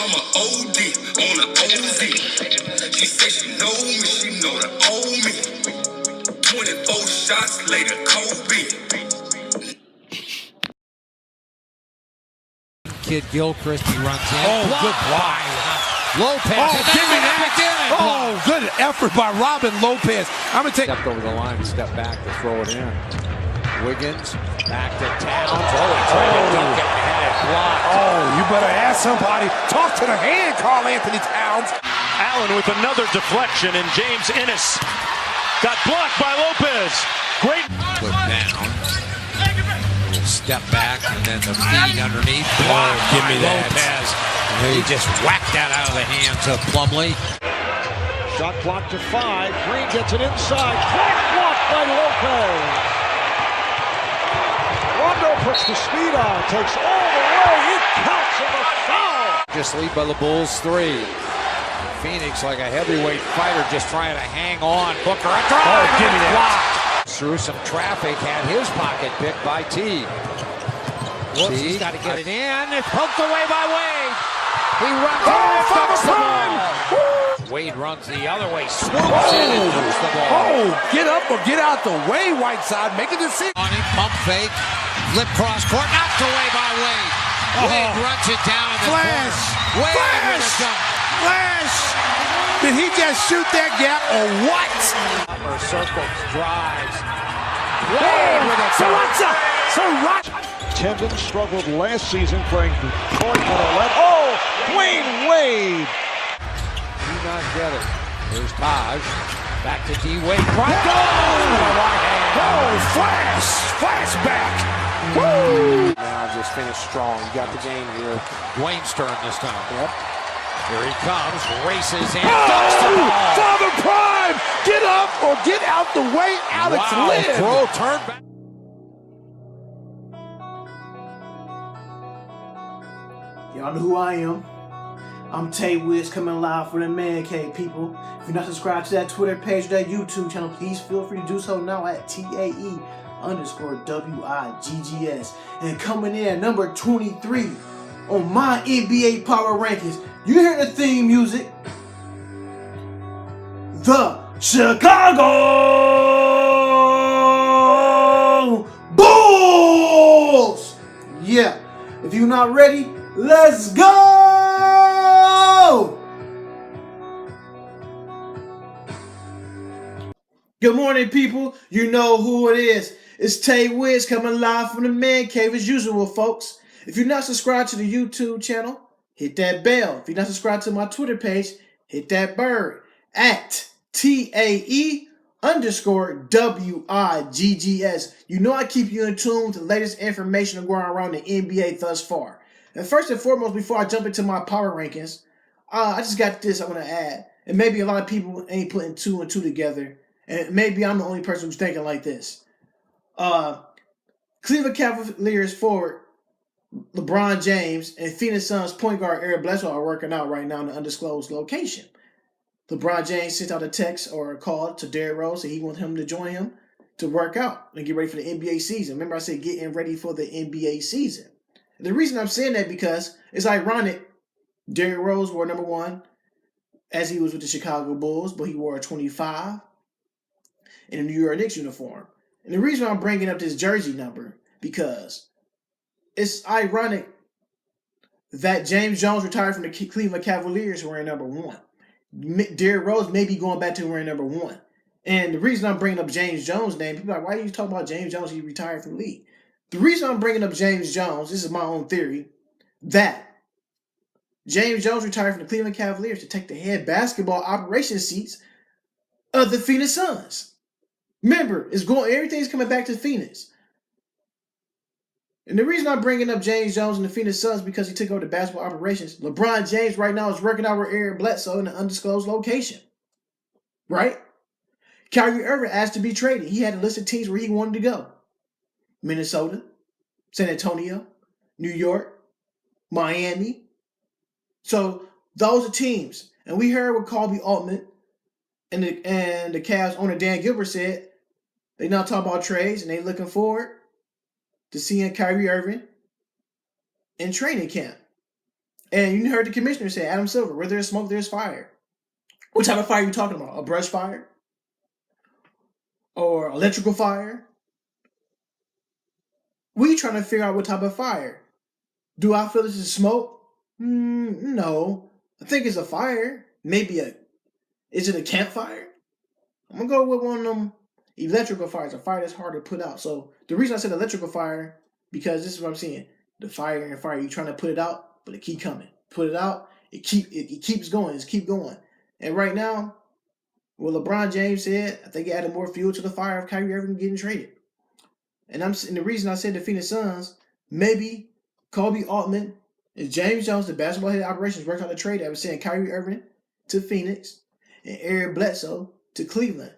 I'm a OD on a OZ. She said she know me, she know to owe me. 24 shots later, Kobe. Kid Gilchrist, he runs in. Oh, good block. Lopez. Oh, give me that. Oh, Block. good effort by Robin Lopez. I'm going to take. Stepped over the line, step back to throw it in. Wiggins, back to Towns. Oh, he tried to dunk it and had it blocked. Oh, you better ask somebody. Talk to the hand, Karl Anthony Towns. Allen with another deflection, and James Ennis got blocked by Lopez. Great. Put down. Step back, and then the feed underneath. Blocked give me by that. Lopez. He just whacked that out of the hands of Plumlee. Shot clock to 5. Green gets it inside. Clock blocked by Lopez. Rondo puts the speed on. Takes all the way. It counts on the foul. Just lead by the Bulls 3. Phoenix like a heavyweight fighter just trying to hang on. Booker a drive. Oh, give me that. Blocked. Through some traffic, had his pocket picked by T. Whoops, he's got to get it in. It's poked away by Wade. He runs in and dunks the ball. Wade runs the other way, swoops in and dunks the ball. Oh, get up or get out the way, Whiteside. Make a decision. On him, pump fake, flip cross court, knocked away by Wade. Wade runs it down in the Flash. corner. Wade Flash. with a dunk. Flash. Did he just shoot that gap or what? Upper circles, drives. Wade with a dunk. Tendon struggled last season playing Detroit with a left. Oh, Dwayne Wade. Do not get it. Here's Taj. Back to D-Wade. Right Oh, flash. Flashback. Woo. Now just finished strong. You got the game here. Dwayne's turn this time. Yep. Here he comes, races in, dunks the ball. Father Prime, get up or get out the way, Alex Wow, Lynn. throw, turn back. Y'all know who I am. I'm Tay Wiz coming live from the Man Cave, people. If you're not subscribed to that Twitter page or that YouTube channel, please feel free to do so now at TAE_WIGGS. And coming in at number 23 on my NBA Power Rankings, you hear the theme music. The Chicago Bulls! Yeah, if you're not ready, let's go! Good morning, people. You know who it is. It's Tay Wiz coming live from the Man Cave as usual, folks. If you're not subscribed to the YouTube channel, hit that bell. If you're not subscribed to my Twitter page, hit that bird at TAE_WIGGS. You know I keep you in tune with the latest information going around the NBA thus far. And first and foremost, before I jump into my power rankings, I just got this I want to add. And maybe a lot of people ain't putting 2 and 2 together. And maybe I'm the only person who's thinking like this. Cleveland Cavaliers forward LeBron James and Phoenix Suns point guard Eric Bledsoe are working out right now in an undisclosed location. LeBron James sent out a text or a call to Derrick Rose and he wants him to join him to work out and get ready for the NBA season. Remember I said getting ready for the NBA season. And the reason I'm saying that because it's ironic. Derrick Rose wore number 1 as he was with the Chicago Bulls, but he wore a 25 in a New York Knicks uniform. And the reason I'm bringing up this jersey number because it's ironic that James Jones retired from the Cleveland Cavaliers wearing number 1. Derrick Rose may be going back to wearing number 1. And the reason I'm bringing up James Jones' name, people are like, why are you talking about James Jones? He retired from the league. The reason I'm bringing up James Jones, this is my own theory, that James Jones retired from the Cleveland Cavaliers to take the head basketball operations seats of the Phoenix Suns. Remember, everything's coming back to Phoenix. And the reason I'm bringing up James Jones and the Phoenix Suns because he took over the basketball operations. LeBron James right now is working out with Eric Bledsoe in an undisclosed location. Right? Kyrie Irving asked to be traded. He had a list of teams where he wanted to go. Minnesota, San Antonio, New York, Miami. So those are teams. And we heard what Colby Altman and the Cavs owner Dan Gilbert said. They now talk about trades and they looking forward to seeing Kyrie Irving in training camp. And you heard the commissioner say, Adam Silver, where there's smoke, there's fire. What type of fire are you talking about? A brush fire? Or electrical fire? We trying to figure out what type of fire. Do I feel this is smoke? No. I think it's a fire. Is it a campfire? I'm going to go with one of them electrical fires, a fire that's hard to put out. So the reason I said electrical fire, because this is what I'm seeing. The fire and fire, you're trying to put it out, but it keep coming. Put it out, it keeps going. It's keep going. And right now, what LeBron James said, I think it added more fuel to the fire of Kyrie Irving getting traded. And the reason I said the Phoenix Suns, maybe Kobe Altman and James Jones, the basketball head operations, worked out a trade that was sending Kyrie Irving to Phoenix and Eric Bledsoe to Cleveland.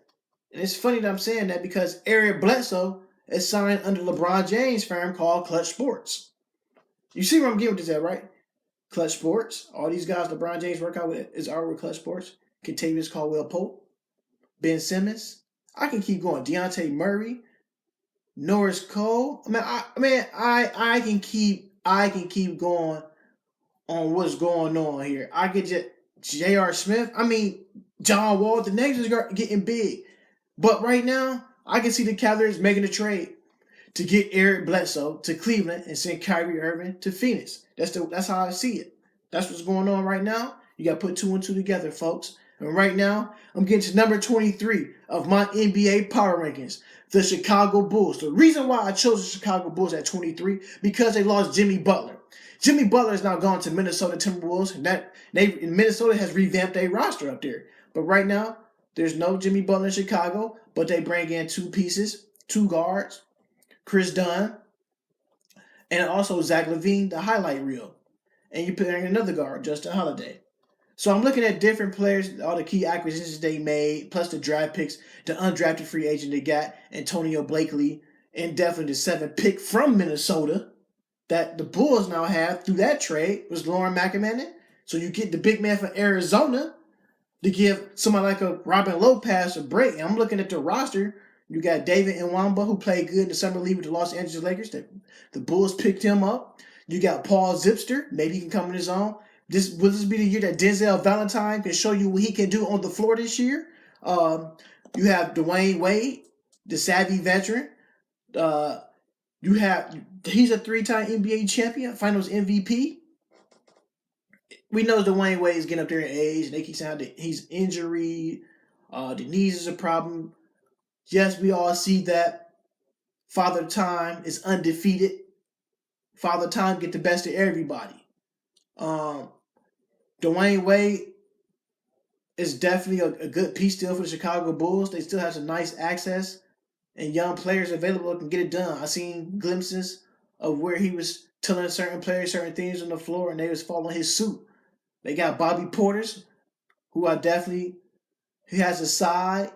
And it's funny that I'm saying that because Eric Bledsoe is signed under LeBron James' firm called Clutch Sports. You see where I'm getting with this at, right? Clutch Sports. All these guys LeBron James work out with is already with Clutch Sports. Kentavious Caldwell-Pope, Ben Simmons. I can keep going. Deontay Murray, Norris Cole. I can keep going on what's going on here. I could just J.R. Smith. John Wall. The names are getting big. But right now, I can see the Cavaliers making a trade to get Eric Bledsoe to Cleveland and send Kyrie Irving to Phoenix. That's how I see it. That's what's going on right now. You got to put 2 and 2 together, folks. And right now, I'm getting to number 23 of my NBA Power Rankings, the Chicago Bulls. The reason why I chose the Chicago Bulls at 23, because they lost Jimmy Butler. Jimmy Butler is now gone to Minnesota Timberwolves, and Minnesota has revamped their roster up there. But right now, there's no Jimmy Butler in Chicago, but they bring in 2 pieces, 2 guards, Chris Dunn, and also Zach LaVine, the highlight reel. And you put in another guard, Justin Holiday. So I'm looking at different players, all the key acquisitions they made, plus the draft picks, the undrafted free agent they got, Antonio Blakely, and definitely the 7th pick from Minnesota that the Bulls now have through that trade was Lauren McMahon. So you get the big man from Arizona to give somebody like a Robin Lopez a break. And I'm looking at the roster. You got David Nwamba, who played good in the summer league with the Los Angeles Lakers. The Bulls picked him up. You got Paul Zipster. Maybe he can come on his own. Will this be the year that Denzel Valentine can show you what he can do on the floor this year? You have Dwayne Wade, the savvy veteran. He's a 3-time NBA champion, Finals MVP. We know Dwayne Wade is getting up there in age, and they keep saying that he's injury, the knees is a problem. Yes, we all see that. Father Time is undefeated. Father Time get the best of everybody. Dwayne Wade is definitely a good piece still for the Chicago Bulls. They still have some nice access and young players available that can get it done. I seen glimpses of where he was telling certain players certain things on the floor, and they was following his suit. They got Bobby Portis, who he has a side,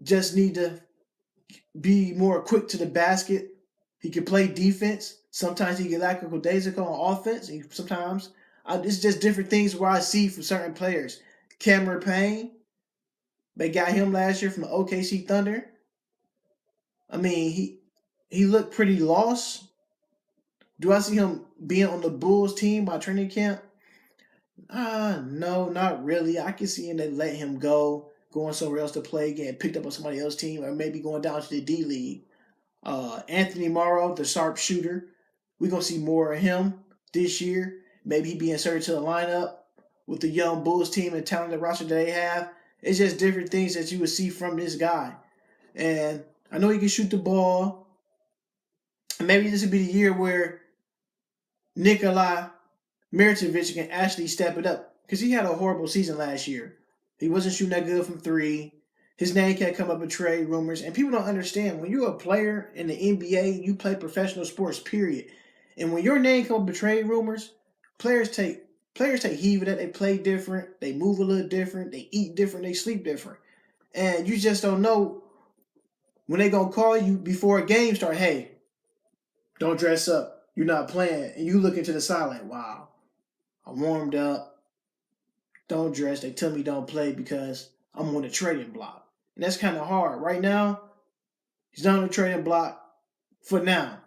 just need to be more quick to the basket. He can play defense. Sometimes he get lackadaisical on offense. It's just different things where I see from certain players. Cameron Payne, they got him last year from the OKC Thunder. He looked pretty lost. Do I see him being on the Bulls team by training camp? No, not really. I can see him they let him go, going somewhere else to play, getting picked up on somebody else's team, or maybe going down to the D League. Anthony Morrow, the sharpshooter, we're going to see more of him this year. Maybe he be inserted to the lineup with the young Bulls team and talented roster that they have. It's just different things that you would see from this guy. And I know he can shoot the ball. Maybe this would be the year where Nikola Mirotic can actually step it up, because he had a horrible season last year. He wasn't shooting that good from 3. His name can't come up in trade rumors. And people don't understand, when you're a player in the NBA, you play professional sports, period. And when your name comes up in trade rumors, players take heed of that. They play different. They move a little different. They eat different. They sleep different. And you just don't know when they're going to call you before a game start, hey, don't dress up. You're not playing. And you look into the side like, wow, I warmed up. Don't dress. They tell me don't play because I'm on the trading block. And that's kind of hard. Right now, he's not on the trading block for now.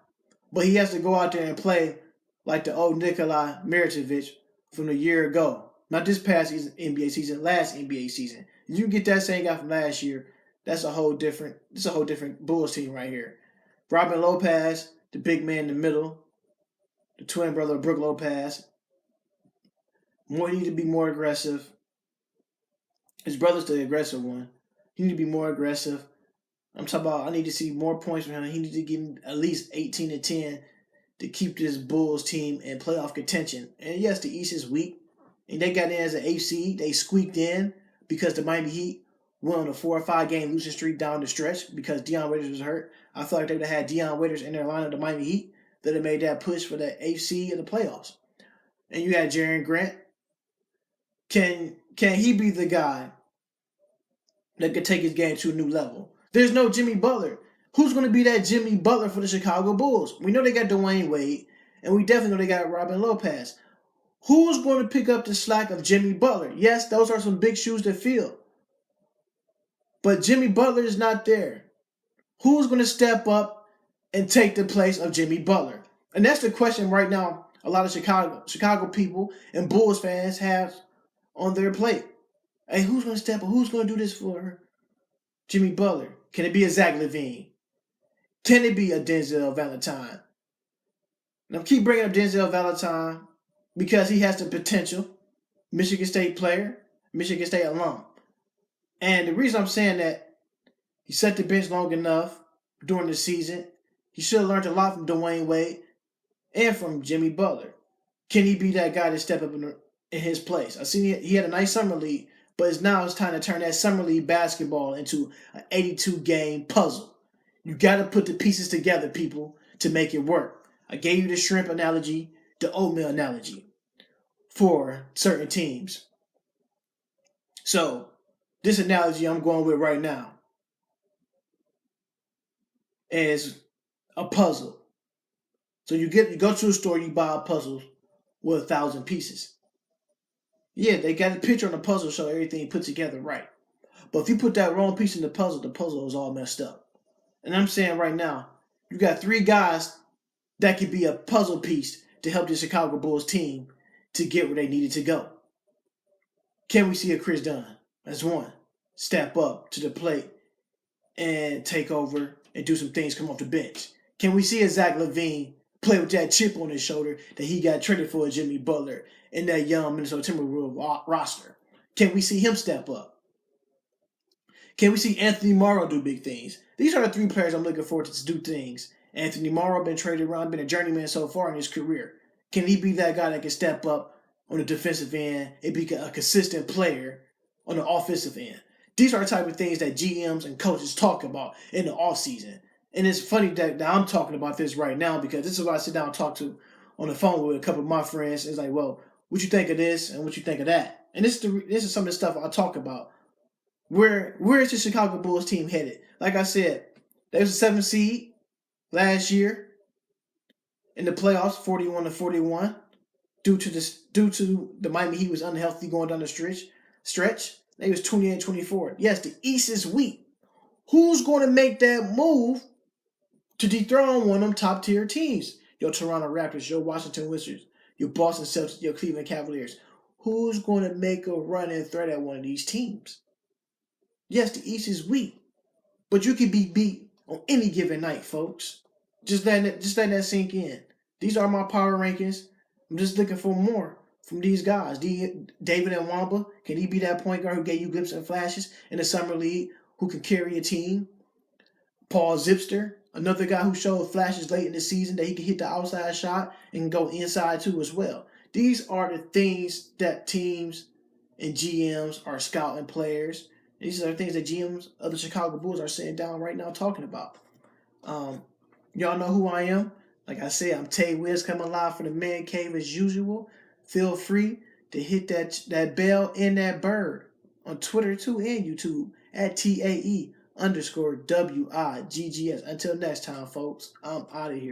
But he has to go out there and play like the old Nikola Mirotic, from the year ago. Not this past season, NBA season, last NBA season. You get that same guy from last year, it's a whole different Bulls team right here. Robin Lopez, the big man in the middle, the twin brother of Brook Lopez. He need to be more aggressive. His brother's the aggressive one. He need to be more aggressive. I'm talking about I need to see more points from him. He needs to get at least 18 to 10 to keep this Bulls team in playoff contention. And yes, the East is weak. And they got in as an 8 seed. They squeaked in because the Miami Heat went on a 4 or 5 game losing streak down the stretch because Deion Waiters was hurt. I feel like they would have had Deion Waiters in their lineup, the Miami Heat, that have made that push for that 8 seed in the playoffs. And you had Jaren Grant. Can he be the guy that could take his game to a new level? There's no Jimmy Butler. Who's going to be that Jimmy Butler for the Chicago Bulls? We know they got Dwayne Wade, and we definitely know they got Robin Lopez. Who's going to pick up the slack of Jimmy Butler? Yes, those are some big shoes to fill. But Jimmy Butler is not there. Who's going to step up and take the place of Jimmy Butler? And that's the question right now a lot of Chicago people and Bulls fans have on their plate. Hey, who's going to step up? Who's going to do this for Jimmy Butler? Can it be a Zach LaVine? Can it be a Denzel Valentine? And I keep bringing up Denzel Valentine because he has the potential. Michigan State player, Michigan State alum. And the reason I'm saying that, he sat the bench long enough during the season. He should have learned a lot from Dwayne Wade and from Jimmy Butler. Can he be that guy to step up in his place? I seen he had a nice summer league, but it's time to turn that summer league basketball into an 82-game puzzle. You got to put the pieces together, people, to make it work. I gave you the shrimp analogy, the oatmeal analogy for certain teams. So, this analogy I'm going with right now is a puzzle. So you go to a store, you buy a puzzle with 1,000 pieces. Yeah, they got a picture on the puzzle so everything put together right. But if you put that wrong piece in the puzzle is all messed up. And I'm saying right now, you got 3 guys that could be a puzzle piece to help the Chicago Bulls team to get where they needed to go. Can we see a Chris Dunn as one step up to the plate and take over and do some things, come off the bench? Can we see a Zach LaVine play with that chip on his shoulder that he got traded for Jimmy Butler in that young Minnesota Timberwolves roster? Can we see him step up? Can we see Anthony Morrow do big things? These are the 3 players I'm looking forward to do things. Anthony Morrow been traded around, been a journeyman so far in his career. Can he be that guy that can step up on the defensive end and be a consistent player on the offensive end? These are the type of things that GMs and coaches talk about in the offseason. And it's funny that I'm talking about this right now because this is what I sit down and talk to on the phone with a couple of my friends. It's like, well, what you think of this and what you think of that? And this is some of the stuff I talk about. Where is the Chicago Bulls team headed? Like I said, they was a 7th seed last year in the playoffs, 41-41, due to the Miami Heat was unhealthy going down the stretch. They was 28-24. Yes, the East is weak. Who's going to make that move to dethrone one of them top tier teams? Your Toronto Raptors, your Washington Wizards, your Boston Celtics, your Cleveland Cavaliers. Who's going to make a run and threat at one of these teams? Yes, the East is weak, but you can be beat on any given night, folks. Just letting that sink in. These are my power rankings. I'm just looking for more from these guys. David Nwaba, can he be that point guard who gave you glimpses and flashes in the summer league, who can carry a team? Paul Zipster, another guy who showed flashes late in the season that he can hit the outside shot and can go inside too as well. These are the things that teams and GMs are scouting players. These are the things that GMs of the Chicago Bulls are sitting down right now talking about. Y'all know who I am. Like I said, I'm Tay Wiz coming live from the Man Cave as usual. Feel free to hit that bell and that bird on Twitter too and YouTube at TAE_WIGGS. Until next time, folks, I'm out of here.